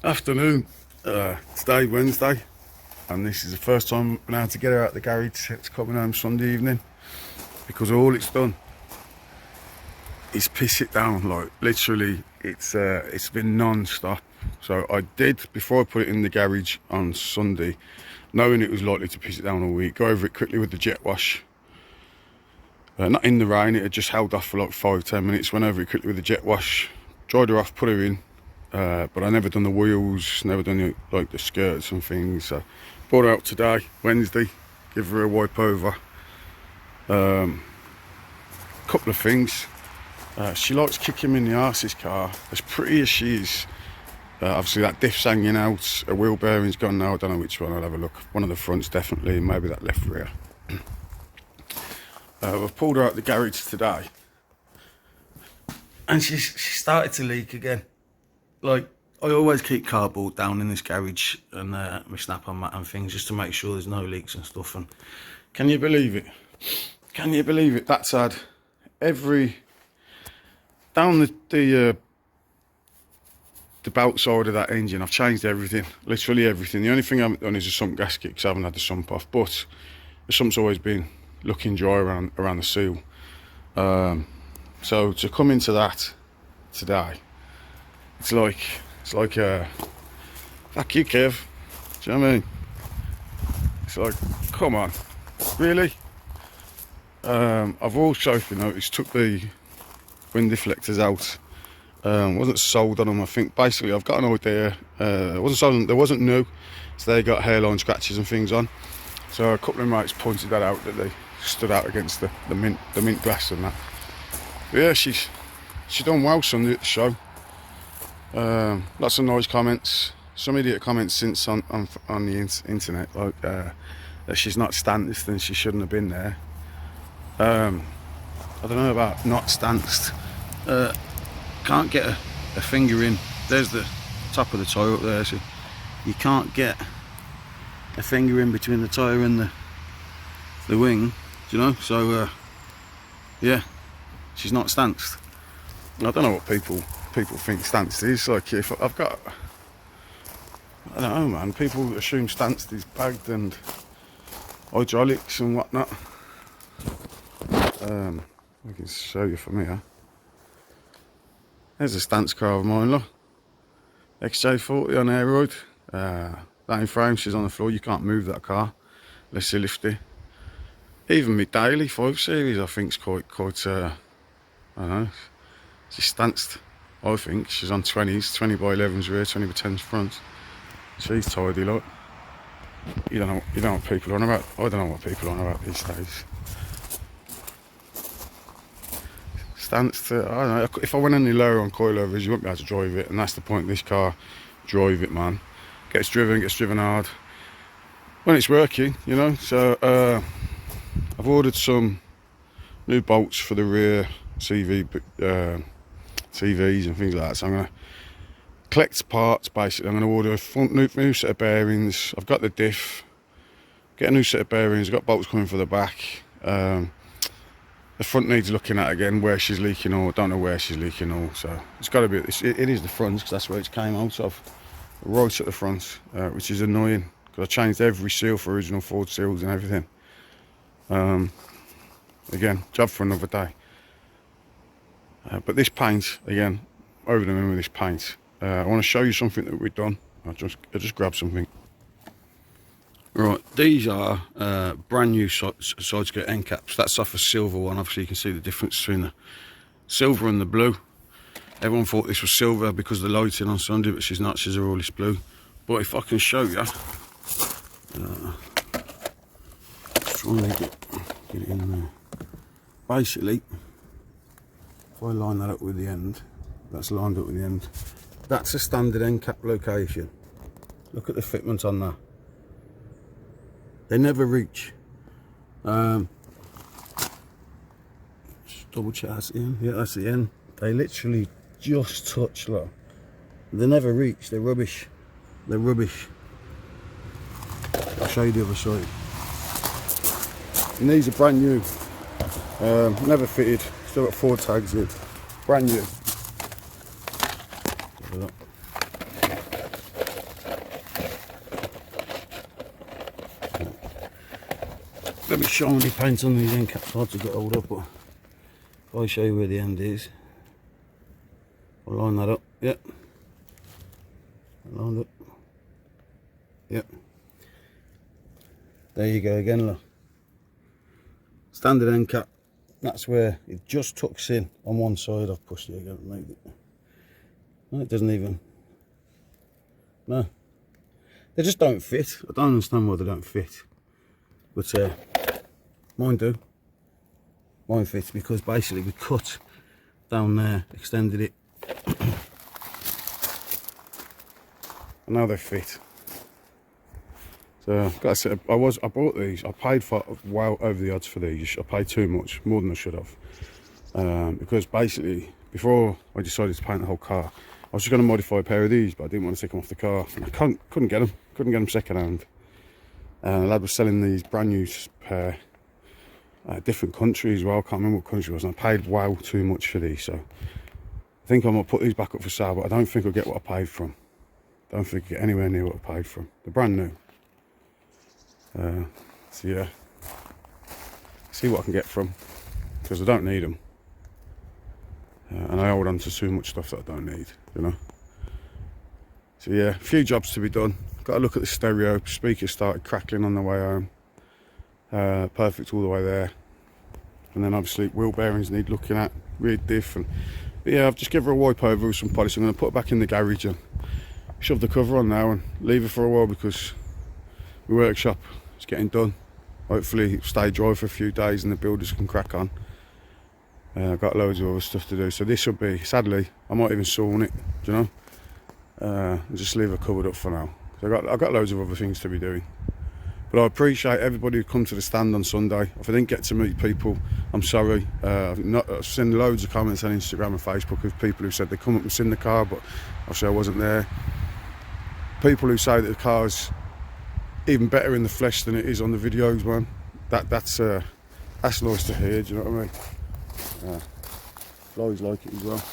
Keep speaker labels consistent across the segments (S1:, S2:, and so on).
S1: Afternoon, today Wednesday, and this is the first time I've been able to get her out of the garage. It's coming home Sunday evening, because all it's done is piss it down. Like literally, it's been non-stop. So I did, before I put it in the garage on Sunday, knowing it was likely to piss it down all week, go over it quickly with the jet wash. Not in the rain, it had just held off for like 5-10 minutes. Went over it quickly with the jet wash, dried her off, put her in. But I never done the wheels, never done the skirts and things. So brought her out today, Wednesday, give her a wipe over. Couple of things. She likes kicking me in the arse, this car. As pretty as she is, obviously that diff's hanging out, a wheel bearing's gone now, I don't know which one, I'll have a look. One of the fronts definitely, maybe that left rear. I've pulled her out the garage today, and she started to leak again. Like, I always keep cardboard down in this garage and my snap-on mat and things, just to make sure there's no leaks and stuff. And can you believe it? Can you believe it? That's had down the belt side of that engine, I've changed everything, literally everything. The only thing I haven't done is a sump gasket, because I haven't had the sump off, but the sump's always been looking dry around the seal. So to come into that today, it's like fuck you, Kev. Do you know what I mean? It's like, come on, really? I've also, if you notice, took the wind deflectors out. Wasn't sold on them. I think basically I've got an idea. Wasn't sold on them, they wasn't new, so they got hairline scratches and things on. So a couple of mates pointed that out, that they stood out against the mint glass and that. But yeah, she done well Sunday at the show. Lots of nice comments. Some idiot comments since on the internet, like that she's not stanced and she shouldn't have been there. I don't know about not stanced. Can't get a finger in. There's the top of the tyre up there, so you can't get a finger in between the tyre and the wing, you know. So yeah, she's not stanced. I don't know what people think stanced is. Like, if I've got, I don't know, man, people assume stanced is bagged and hydraulics and whatnot. I can show you from here. There's a stance car of mine, look. XJ40 on air ride. That in frame, she's on the floor. You can't move that car unless you lift it. Even my daily 5 series, I think, is quite I don't know, she's stanced. I think she's on 20s, 20 by 11s rear, 20 by 10s front. She's tidy, look. You don't know what people are on about. I don't know what people are on about these days. Stanced, I don't know. If I went any lower on coilovers, you wouldn't be able to drive it, and that's the point of this car. Drive it, man. Gets driven hard when it's working, you know. So I've ordered some new bolts for the rear TVs and things like that. So I'm going to collect parts, basically. I'm going to order a new set of bearings. I've got the diff. Get a new set of bearings. I've got bolts coming for the back. The front needs looking at again, where she's leaking oil. Don't know where she's leaking oil. So it's got to be, it is the front, because that's where it came out of. Right at the front, which is annoying, because I changed every seal for original Ford seals and everything. Again, job for another day. But this paint, again, over the moon with this paint. I want to show you something that we've done. I just grabbed something. Right, these are brand new side skirt end caps. That's off a silver one. Obviously you can see the difference between the silver and the blue. Everyone thought this was silver because of the lighting on Sunday, but she's not, she's a all this blue. But if I can show you, try and get it in there. Basically, if I line that up with the end, that's lined up with the end. That's a standard end cap location. Look at the fitment on that. They never reach. Just double check that's the end. Yeah, that's the end. They literally just touch, look. They never reach. They're rubbish. They're rubbish. I'll show you the other side. And these are brand new. Never fitted. Still got 4 tags in. Brand new. Have a look.
S2: a bit shiny paint on these end caps, hard to get hold of, but if I show you where the end is, I'll line that up, yep. Lined up, yep. There you go again, look. Standard end cap, that's where it just tucks in on one side. I've pushed it again and made it. No, it doesn't even, no. They just don't fit. I don't understand why they don't fit. But mine do. Mine fits because basically we cut down there, extended it. And now they fit. So, like I said, I bought these. I paid for well over the odds for these. I paid too much, more than I should have. Because basically, before I decided to paint the whole car, I was just going to modify a pair of these, but I didn't want to take them off the car. And I couldn't get them. Couldn't get them second hand. The lad was selling these brand new pair, different countries as well. I can't remember what country it was. And I paid wow too much for these. So I think I'm gonna put these back up for sale, but I don't think I'll get what I paid for them. I don't think I'll get anywhere near what I paid for them. They're brand new. So yeah, see what I can get from, because I don't need them. And I hold on to so much stuff that I don't need, you know. So yeah, a few jobs to be done. Got to look at the stereo. Speakers started crackling on the way home. Perfect all the way there. And then obviously wheel bearings need looking at. Rear diff. And but yeah, I've just given her a wipe over with some polish. I'm going to put it back in the garage and shove the cover on now and leave it for a while because the workshop is getting done. Hopefully stay dry for a few days and the builders can crack on. I've got loads of other stuff to do. So this will be, sadly, I might even sawn it, do you know? And just leave it covered up for now. I've got loads of other things to be doing. But I appreciate everybody who come to the stand on Sunday. If I didn't get to meet people, I'm sorry. I've seen loads of comments on Instagram and Facebook of people who said they come up and seen the car, but obviously I wasn't there. People who say that the car's even better in the flesh than it is on the videos, man. That's nice to hear, do you know what I mean? Flies like it as well.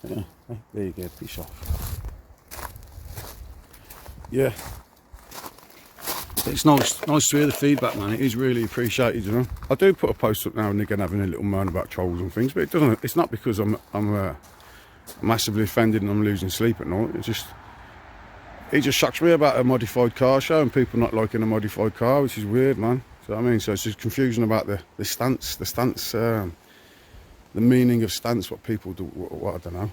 S2: Yeah, there you go, piece off. Yeah, it's nice to hear the feedback, man. It is really appreciated, you know. I do put a post up now and again having a little moan about trolls and things, but it doesn't. It's not because I'm massively offended and I'm losing sleep at night. It just shocks me about a modified car show and people not liking a modified car, which is weird, man. So I mean, so it's just confusion about the stance, the meaning of stance, what people do, what I don't know.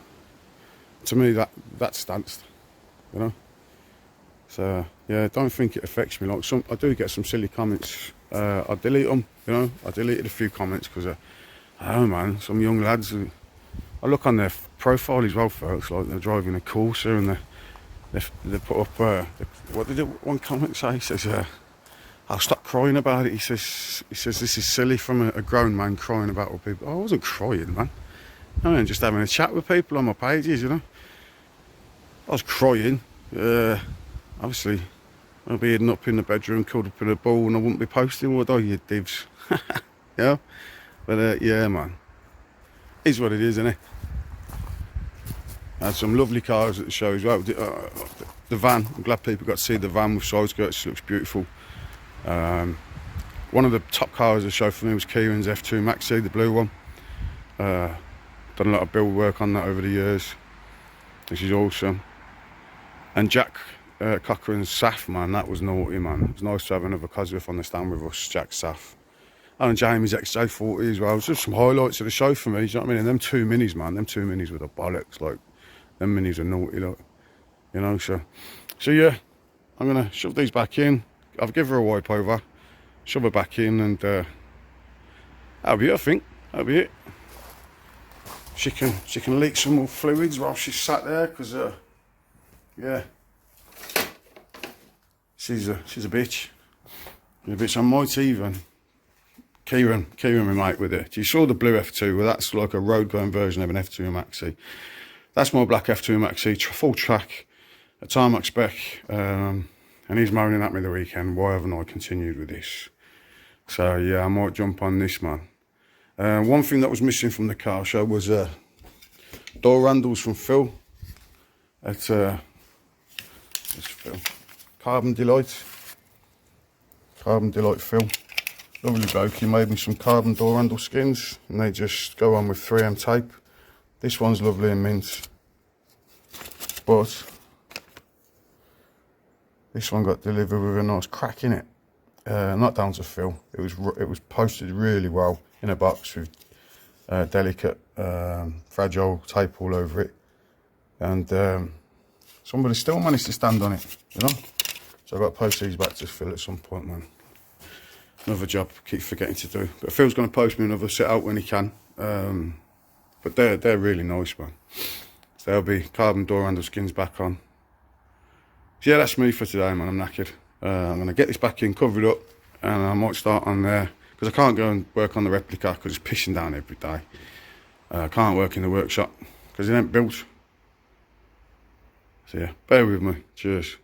S2: To me, that's stance, you know. So yeah, I don't think it affects me. Like I do get some silly comments. I delete them, you know. I deleted a few comments because I don't know, man. Some young lads. I look on their profile as well, folks. Like they're driving a Corsa and they put up. What did one comment say? He says, "I'll stop crying about it." He says, "This is silly from a grown man crying about what people." I wasn't crying, man. I mean, just having a chat with people on my pages, you know. I was crying. Obviously, I'd be hidden up in the bedroom, curled up in a ball, and I wouldn't be posting, would I, you divs? Yeah? But, yeah, man. Is what it is, isn't it? I had some lovely cars at the show as well. The van, I'm glad people got to see the van with side skirts, it looks beautiful. One of the top cars at the show for me was Kieran's F2 Maxi, the blue one. Done a lot of build work on that over the years, which is awesome. And Jack Cochrane's Saf, man, that was naughty, man. It was nice to have another Cosworth on the stand with us, Jack Saf. And Jamie's XJ40 as well. It was just some highlights of the show for me, do you know what I mean? And them two minis, man, them two minis were the bollocks, like, them minis are naughty, like, you know, so yeah, I'm gonna shove these back in. I'll give her a wipe over, shove her back in, and that'll be it, I think. That'll be it. She can leak some more fluids while she's sat there, because yeah, she's a bitch. She's a bitch. I might even Kieran, my mate, with it. You saw the blue F2, well, that's like a road going version of an F2 Maxi. That's my black F2 Maxi, full track, a tarmac spec, and he's moaning at me the weekend. Why haven't I continued with this? So yeah, I might jump on this, man. One thing that was missing from the car show was door handles from Phil. It's Phil. Carbon Delight Phil.
S1: Lovely bloke, he made me some carbon door handle skins, and they just go on with 3M tape. This one's lovely and mint, but this one got delivered with a nice crack in it. Not down to Phil. It was posted really well in a box with delicate, fragile tape all over it, and somebody still managed to stand on it, you know. So I've got to post these back to Phil at some point, man. Another job, keep forgetting to do. But Phil's going to post me another set out when he can. But they're really nice, man. So there'll be carbon door handle skins back on. So yeah, that's me for today, man. I'm knackered. I'm going to get this back in, cover it up, and I might start on there, because I can't go and work on the replica because it's pissing down every day. I can't work in the workshop because it ain't built. So yeah, bear with me. Cheers.